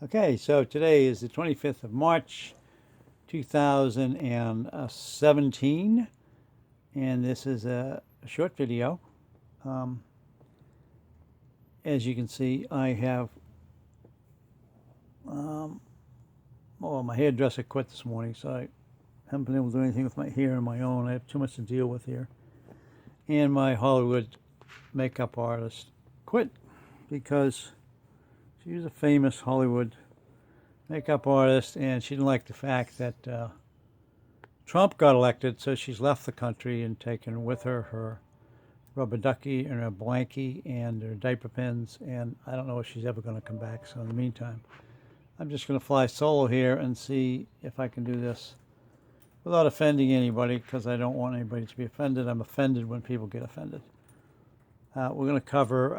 Okay, so today is the 25th of March, 2017, and this is a short video. Um, as you can see, I have, my hairdresser quit this morning, so I haven't been able to do anything with my hair on my own. I have too much to deal with here. And my Hollywood makeup artist quit because she was a famous Hollywood makeup artist, and she didn't like the fact that Trump got elected, so she's left the country and taken with her her rubber ducky and her blankie and her diaper pins, and I don't know if she's ever going to come back. So in the meantime, I'm just going to fly solo here and see if I can do this without offending anybody, because I don't want anybody to be offended. I'm offended when people get offended. We're going to cover,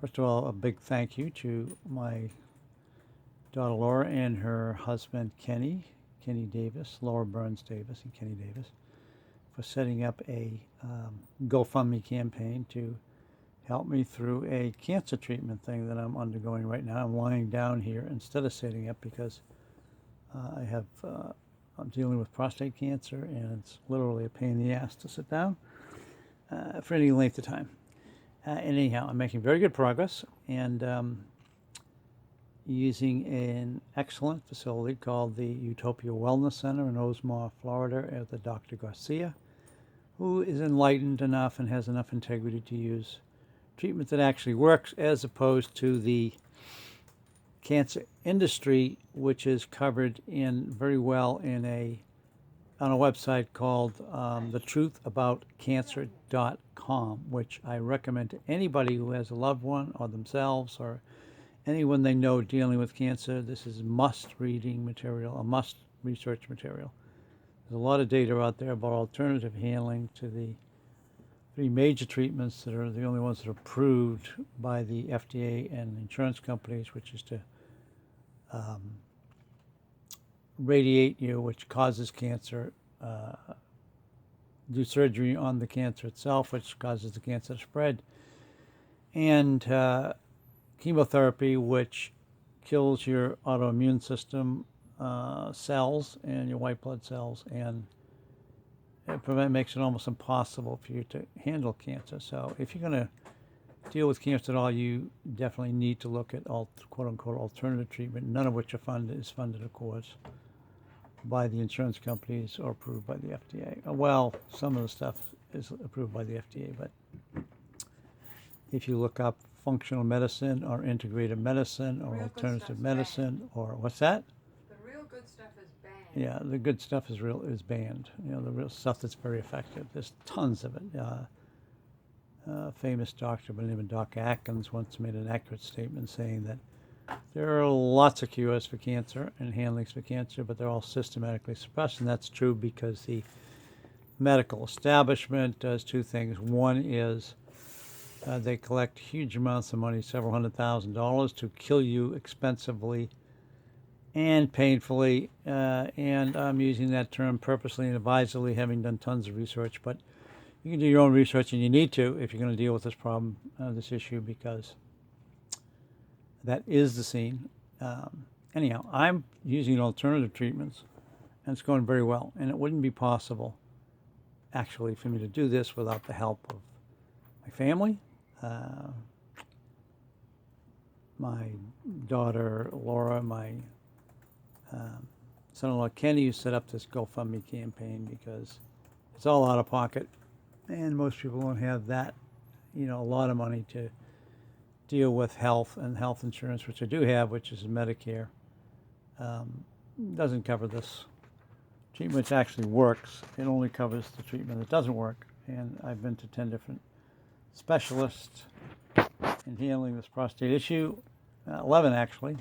first of all, a big thank you to my daughter Laura and her husband Kenny Davis, Laura Burns Davis and Kenny Davis, for setting up a GoFundMe campaign to help me through a cancer treatment thing that I'm undergoing right now. I'm lying down here instead of sitting up because I'm dealing with prostate cancer, and it's literally a pain in the ass to sit down for any length of time. And anyhow, I'm making very good progress, and using an excellent facility called the Utopia Wellness Center in Osmar, Florida, at the Dr. Garcia, who is enlightened enough and has enough integrity to use treatment that actually works, as opposed to the cancer industry, which is covered in very well on a website called thetruthaboutcancer.com, which I recommend to anybody who has a loved one or themselves or anyone they know dealing with cancer. This is must-reading material, a must-research material. There's a lot of data out there about alternative handling to the three major treatments that are the only ones that are approved by the FDA and insurance companies, which is to radiate you, which causes cancer, do surgery on the cancer itself, which causes the cancer to spread, and chemotherapy, which kills your autoimmune system cells and your white blood cells, and makes it almost impossible for you to handle cancer. So if you're going to deal with cancer at all, you definitely need to look at quote-unquote alternative treatment, none of which is funded, of course, by the insurance companies or approved by the FDA. Well, some of the stuff is approved by the FDA, but if you look up functional medicine or integrative medicine or alternative medicine or what's that? The real good stuff is banned. Yeah, the good stuff is banned. You know, the real stuff that's very effective. There's tons of it. A famous doctor by the name of Doc Atkins once made an accurate statement saying that there are lots of cures for cancer and handlings for cancer, but they're all systematically suppressed, and that's true because the medical establishment does two things. One is they collect huge amounts of money, several $100,000, to kill you expensively and painfully, and I'm using that term purposely and advisedly, having done tons of research, but you can do your own research, and you need to if you're going to deal with this problem, this issue, because that is the scene. Anyhow, I'm using alternative treatments, and it's going very well, and it wouldn't be possible, actually, for me to do this without the help of my family, my daughter Laura, my son-in-law Kenny, who set up this GoFundMe campaign, because it's all out of pocket, and most people don't have that, a lot of money to deal with health and health insurance, which I do have, which is Medicare. Doesn't cover this treatment, which actually works. It only covers the treatment that doesn't work, and I've been to 10 different specialists in handling this prostate issue, 11 actually,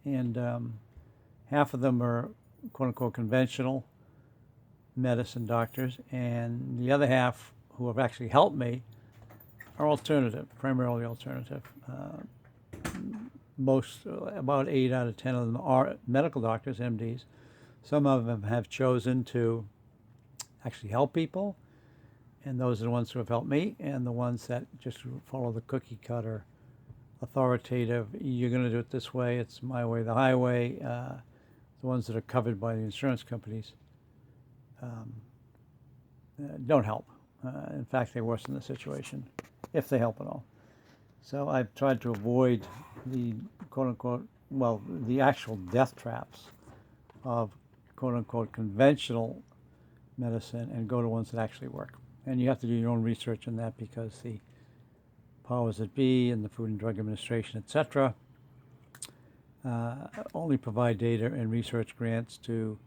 and half of them are quote-unquote conventional medicine doctors, and the other half, who have actually helped me, are alternative, primarily alternative. About 8 out of 10 of them are medical doctors, MDs. Some of them have chosen to actually help people, and those are the ones who have helped me, and the ones that just follow the cookie cutter authoritative, you're going to do it this way, it's my way, the highway, the ones that are covered by the insurance companies, don't help. In fact, they worsen the situation, if they help at all. So I've tried to avoid the quote-unquote, well, the actual death traps of quote-unquote conventional medicine and go to ones that actually work. And you have to do your own research on that because the powers that be and the Food and Drug Administration, etc., only provide data and research grants to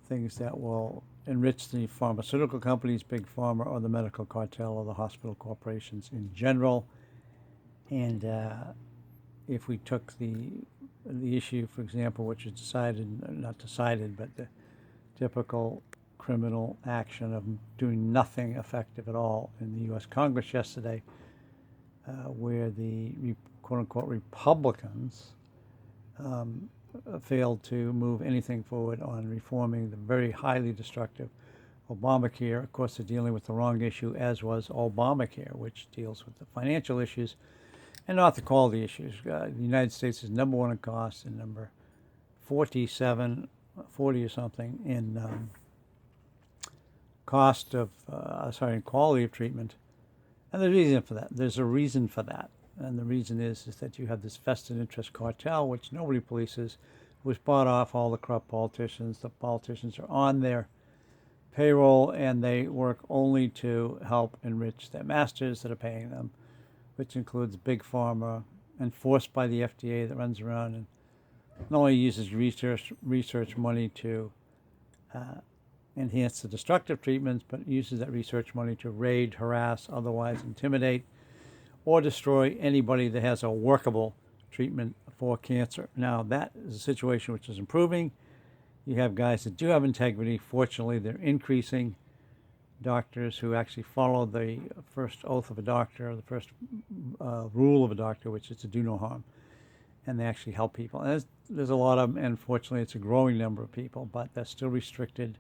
things that will enrich the pharmaceutical companies, big pharma, or the medical cartel, or the hospital corporations in general. And if we took the issue, for example, which is not decided, but the typical criminal action of doing nothing effective at all in the U.S. Congress yesterday, where the quote-unquote Republicans failed to move anything forward on reforming the very highly destructive Obamacare. Of course, they're dealing with the wrong issue, as was Obamacare, which deals with the financial issues and not the quality issues. The United States is number one in cost and number 40 or something in cost of, in quality of treatment. And there's a reason for that. There's a reason for that. And the reason is that you have this vested interest cartel, which nobody polices, who has bought off all the corrupt politicians. The politicians are on their payroll, and they work only to help enrich their masters that are paying them, which includes Big Pharma, enforced by the FDA, that runs around and not only uses research money to enhance the destructive treatments, but uses that research money to raid, harass, otherwise intimidate, or destroy anybody that has a workable treatment for cancer. Now, that is a situation which is improving. You have guys that do have integrity. Fortunately, they're increasing. Doctors who actually follow the first oath of a doctor, the first rule of a doctor, which is to do no harm. And they actually help people. And there's a lot of them, and fortunately, it's a growing number of people, but they're still restricted.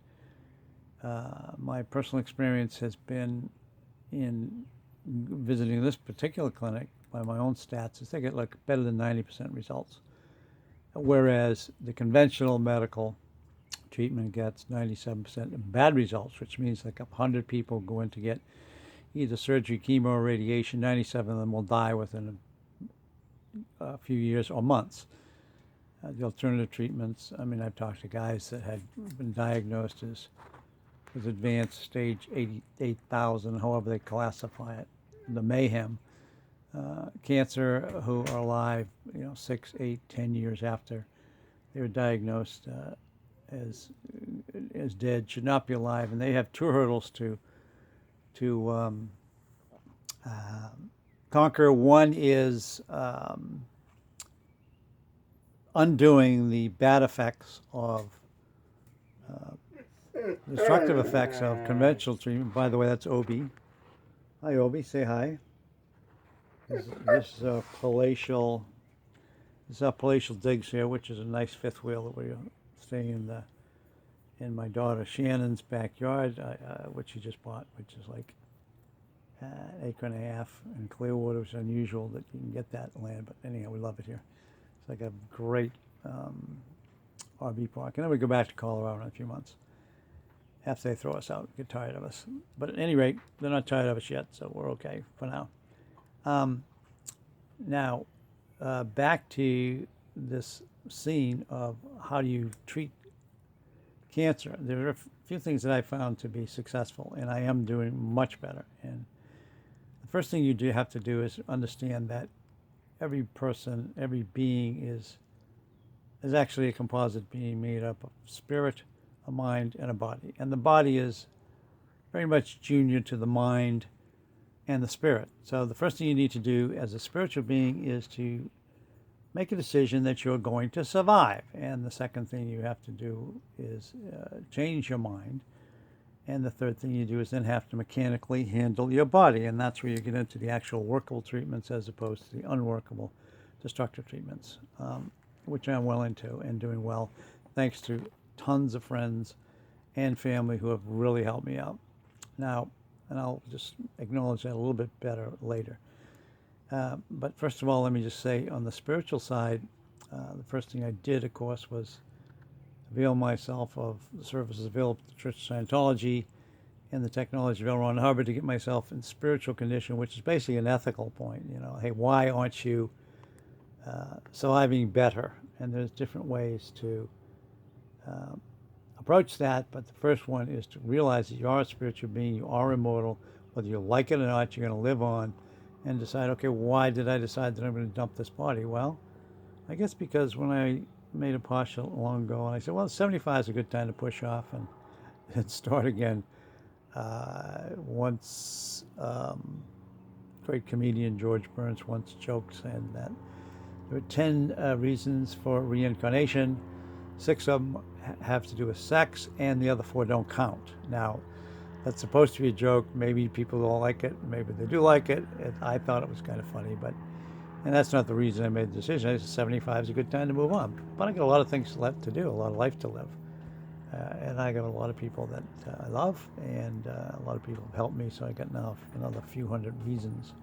My personal experience has been in visiting this particular clinic by my own stats is they get like better than 90% results, whereas the conventional medical treatment gets 97% bad results, which means like 100 people go in to get either surgery, chemo, or radiation. 97 of them will die within a few years or months. The alternative treatments, I mean, I've talked to guys that had been diagnosed as advanced stage 88,000, however they classify it, the mayhem, cancer, who are alive, 6, 8, 10 years after they were diagnosed as dead, should not be alive, and they have two hurdles to conquer. One is undoing the bad effects of destructive effects of conventional treatment. By the way, that's Obi. Hi, Obi. Say hi. This is palatial. This is our palatial digs here, which is a nice fifth wheel that we're staying in my daughter Shannon's backyard, which she just bought, which is like an acre and a half in Clearwater. It's unusual that you can get that land, but anyhow, we love it here. It's like a great RV park. And then we go back to Colorado in a few months after they throw us out, get tired of us. But at any rate, they're not tired of us yet, so we're okay for now. Now, back to this scene of how do you treat cancer. There are a few things that I found to be successful, and I am doing much better. And the first thing you do have to do is understand that every person, every being is actually a composite being made up of spirit, a mind, and a body. And the body is very much junior to the mind and the spirit. So the first thing you need to do as a spiritual being is to make a decision that you're going to survive. And the second thing you have to do is change your mind. And the third thing you do is then have to mechanically handle your body. And that's where you get into the actual workable treatments as opposed to the unworkable destructive treatments, which I'm well into and doing well, thanks to tons of friends and family who have really helped me out. Now, and I'll just acknowledge that a little bit better later. But first of all, let me just say on the spiritual side, the first thing I did, of course, was avail myself of the services available to the Church of Scientology and the technology of L. Ron Hubbard to get myself in spiritual condition, which is basically an ethical point. Hey, why aren't you surviving better? And there's different ways to approach that, but the first one is to realize that you are a spiritual being, you are immortal, whether you like it or not, you're going to live on, and decide, okay, why did I decide that I'm going to dump this body? Well, I guess because when I made a partial long ago, and I said, well, 75 is a good time to push off and start again. Once great comedian George Burns once joked saying that there are 10 reasons for reincarnation. 6 of them have to do with sex, and the other 4 don't count. Now, that's supposed to be a joke. Maybe people don't like it. Maybe they do like it. I thought it was kind of funny, and that's not the reason I made the decision. I said 75 is a good time to move on. But I got a lot of things left to do, a lot of life to live. And I got a lot of people that I love, and a lot of people have helped me, so I got now another few hundred reasons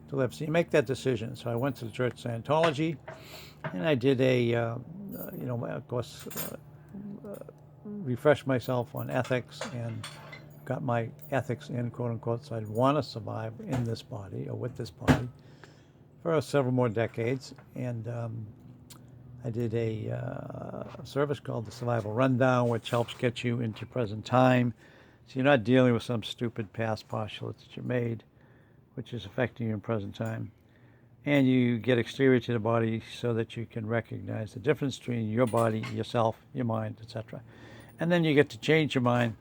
to live. So you make that decision. So I went to the Church of Scientology, and I did of course, refreshed myself on ethics and got my ethics in, quote unquote, so I'd want to survive in this body or with this body for several more decades. And I did a service called the Survival Rundown, which helps get you into present time. So you're not dealing with some stupid past postulates that you made, which is affecting you in present time. And you get exterior to the body so that you can recognize the difference between your body, yourself, your mind, etc. And then you get to change your mind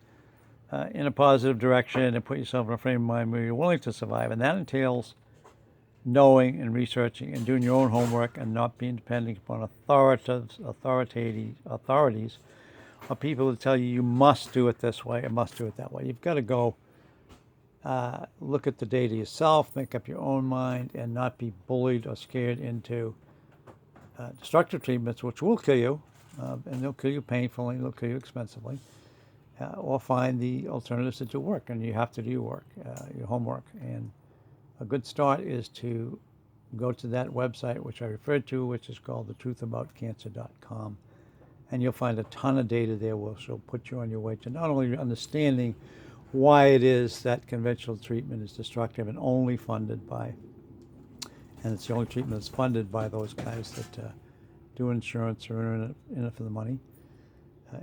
in a positive direction and put yourself in a frame of mind where you're willing to survive. And that entails knowing and researching and doing your own homework and not being dependent upon authorities or people that tell you you must do it this way or must do it that way. You've got to go look at the data yourself, make up your own mind, and not be bullied or scared into destructive treatments, which will kill you, and they'll kill you painfully, they'll kill you expensively, or find the alternatives that do work, and you have to do your work, your homework. And a good start is to go to that website, which I referred to, which is called thetruthAboutCancer.com, and you'll find a ton of data there which will put you on your way to not only understanding why it is that conventional treatment is destructive and only funded by, and it's the only treatment that's funded by those guys that do insurance or are in it for the money,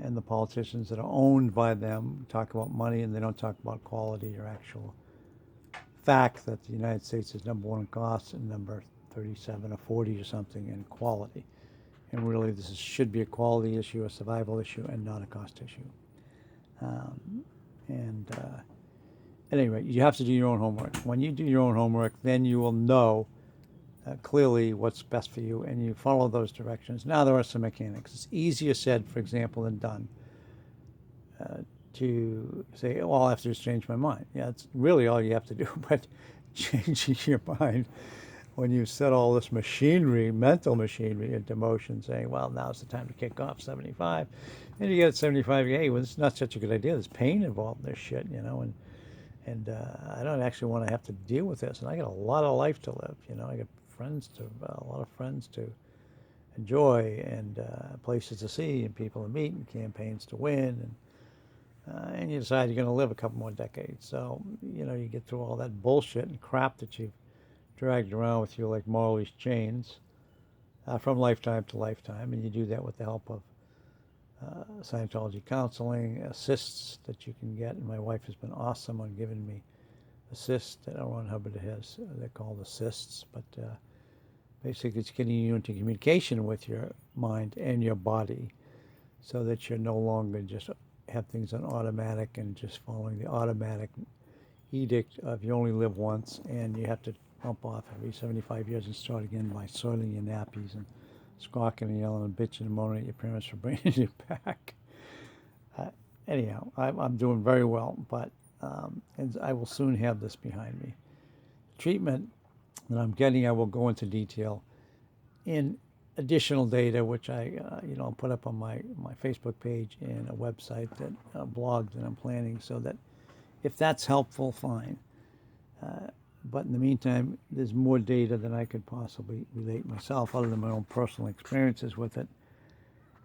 and the politicians that are owned by them talk about money and they don't talk about quality or actual fact that the United States is number 1 in cost and number 37 or 40 or something in quality. And really this should be a quality issue, a survival issue, and not a cost issue. At any rate, you have to do your own homework. When you do your own homework, then you will know clearly what's best for you, and you follow those directions. Now there are some mechanics. It's easier said, for example, than done to say, well, all I have to do is change my mind. Yeah, it's really all you have to do, but changing your mind when you set all this machinery, mental machinery, into motion, saying, well, now's the time to kick off 75. And you get at 75, hey, well, it's not such a good idea. There's pain involved in this shit, and I don't actually want to have to deal with this. And I got a lot of life to live, I got a lot of friends to enjoy, and places to see, and people to meet, and campaigns to win, and you decide you're going to live a couple more decades. So, you get through all that bullshit and crap that you've dragged around with you like Marley's chains from lifetime to lifetime, and you do that with the help of Scientology counseling, assists that you can get, and my wife has been awesome on giving me assists that L. Ron Hubbard has. They're called assists, but basically it's getting you into communication with your mind and your body so that you're no longer just have things on automatic and just following the automatic edict of you only live once and you have to bump off every 75 years and start again by soiling your nappies and squawking and yelling and bitching and moaning at your parents for bringing you back. Anyhow, I'm doing very well, but and I will soon have this behind me. Treatment that I'm getting, I will go into detail in additional data, which I'll put up on my Facebook page and a website, that blog that I'm planning, so that if that's helpful, fine. But in the meantime, there's more data than I could possibly relate myself, other than my own personal experiences with it,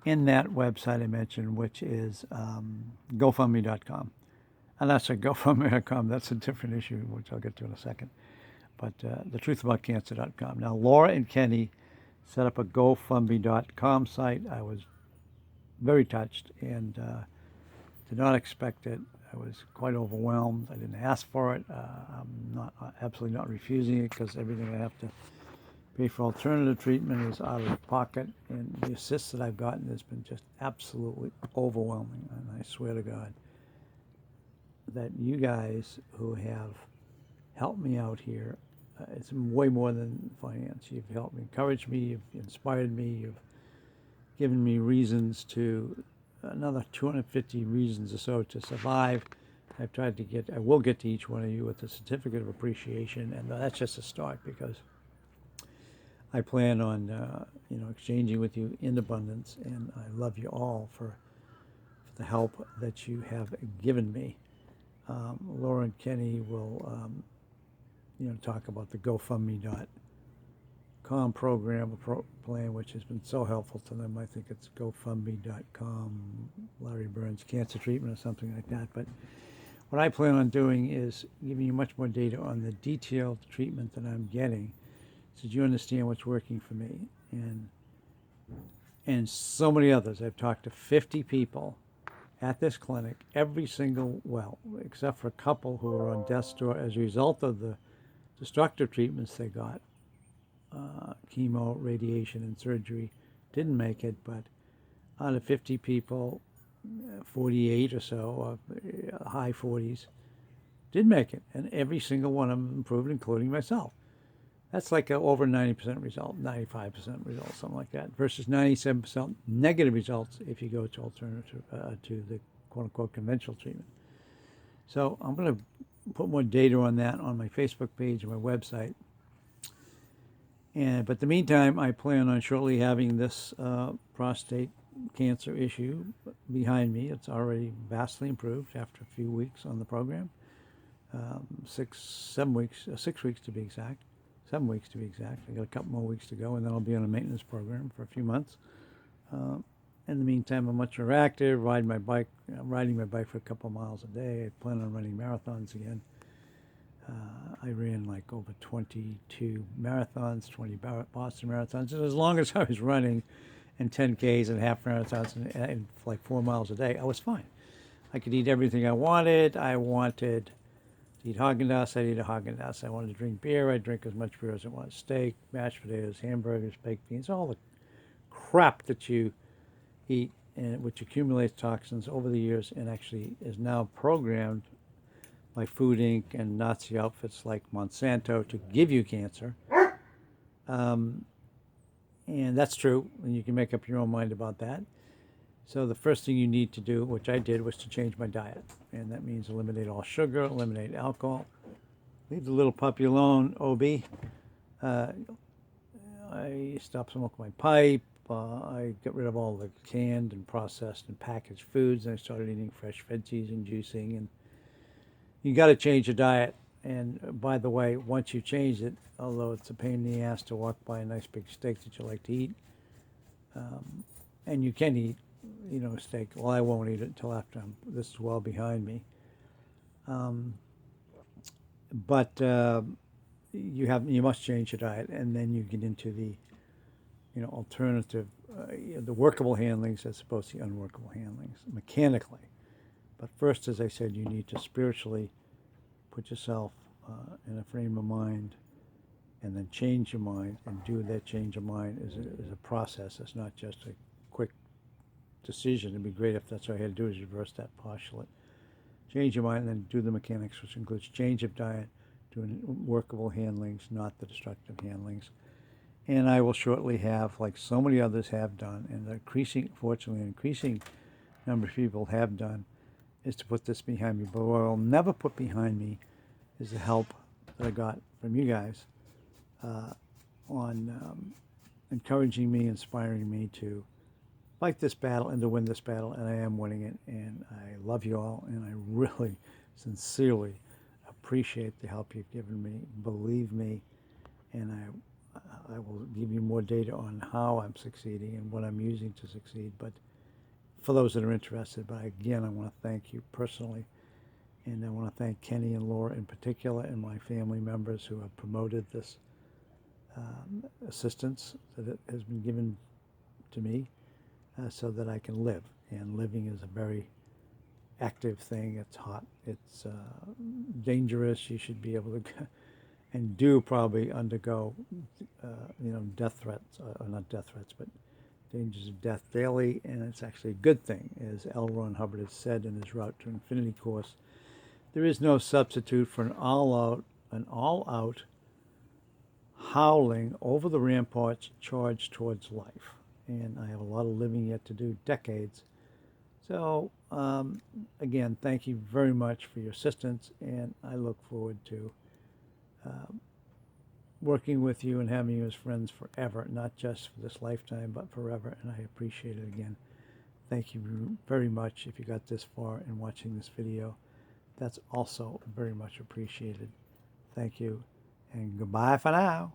in that website I mentioned, which is GoFundMe.com. And that's a GoFundMe.com. That's a different issue, which I'll get to in a second. But thetruthaboutcancer.com. Now, Laura and Kenny set up a GoFundMe.com site. I was very touched and did not expect it. I was quite overwhelmed. I didn't ask for it. I'm not absolutely not refusing it, because everything I have to pay for alternative treatment is out of pocket, and the assists that I've gotten has been just absolutely overwhelming. And I swear to God that you guys who have helped me out here, it's way more than finance. You've helped me, encouraged me, you've inspired me, you've given me reasons to, another 250 reasons or so to survive. I've tried to get, I will get to each one of you with a certificate of appreciation, and that's just a start, because I plan on, exchanging with you in abundance, and I love you all for the help that you have given me. Laura and Kenny will, talk about the GoFundMe.com program, plan, which has been so helpful to them. I think it's GoFundMe.com, Larry Burns Cancer Treatment, or something like that. But what I plan on doing is giving you much more data on the detailed treatment that I'm getting, so that you understand what's working for me, and so many others. I've talked to 50 people at this clinic, every single, well, except for a couple who are on death's door as a result of the destructive treatments they got, chemo, radiation, and surgery, didn't make it. But out of 50 people, 48 or so, high 40s, did make it, and every single one of them improved, including myself. That's like over 90% result, 95% result, something like that, versus 97% negative results if you go to alternative, to the quote-unquote conventional treatment. So I'm going to put more data on that on my Facebook page and my website. But in the meantime, I plan on shortly having this prostate cancer issue behind me. It's already vastly improved after a few weeks on the program. 6 weeks to be exact. 7 weeks to be exact. I got a couple more weeks to go, and then I'll be on a maintenance program for a few months. In the meantime, I'm much more active, riding my bike for a couple of miles a day. I plan on running marathons again. I ran like over 22 marathons, 20 Boston marathons. And as long as I was running and 10Ks and half marathons and like 4 miles a day, I was fine. I could eat everything I wanted. I wanted to eat Haagen-Dazs, I'd eat a Haagen-Dazs. I wanted to drink beer, I'd drink as much beer as I wanted. Steak, mashed potatoes, hamburgers, baked beans, all the crap that you eat, and which accumulates toxins over the years and actually is now programmed by Food Inc. and Nazi outfits like Monsanto to give you cancer. And that's true, and you can make up your own mind about that. So the first thing you need to do, which I did, was to change my diet. And that means eliminate all sugar, eliminate alcohol, leave the little puppy alone, OB. I stopped smoking my pipe. I got rid of all the canned and processed and packaged foods, and I started eating fresh veggies and juicing. And you got to change your diet. And by the way, once you change it, although it's a pain in the ass to walk by a nice big steak that you like to eat, and you can eat, steak. Well, I won't eat it until after this is well behind me. But you must change your diet, and then you get into the alternative, the workable handlings as opposed to the unworkable handlings mechanically. But first, as I said, you need to spiritually put yourself in a frame of mind, and then change your mind. And do that change of mind is a process. It's not just a quick decision. It'd be great if that's all you had to do is reverse that postulate. Change your mind, and then do the mechanics, which includes change of diet, doing workable handlings, not the destructive handlings. And I will shortly have, like so many others have done, and fortunately, an increasing number of people have done, is to put this behind me. But what I'll never put behind me is the help that I got from you guys on encouraging me, inspiring me to fight this battle and to win this battle, and I am winning it. And I love you all, and I really, sincerely appreciate appreciate the help you've given me. Believe me, and I will give you more data on how I'm succeeding and what I'm using to succeed. But for those that are interested, but again, I want to thank you personally. And I want to thank Kenny and Laura in particular and my family members who have promoted this assistance that has been given to me so that I can live. And living is a very active thing. It's hot. It's dangerous. You should be able to and do probably undergo, death threats, or not death threats, but dangers of death daily. And it's actually a good thing, as L. Ron Hubbard has said in his Route to Infinity course. There is no substitute for an all-out howling over the ramparts charge towards life. And I have a lot of living yet to do, decades. So, again, thank you very much for your assistance, and I look forward to working with you and having you as friends forever, not just for this lifetime, but forever, and I appreciate it again. Thank you very much if you got this far in watching this video. That's also very much appreciated. Thank you, and goodbye for now.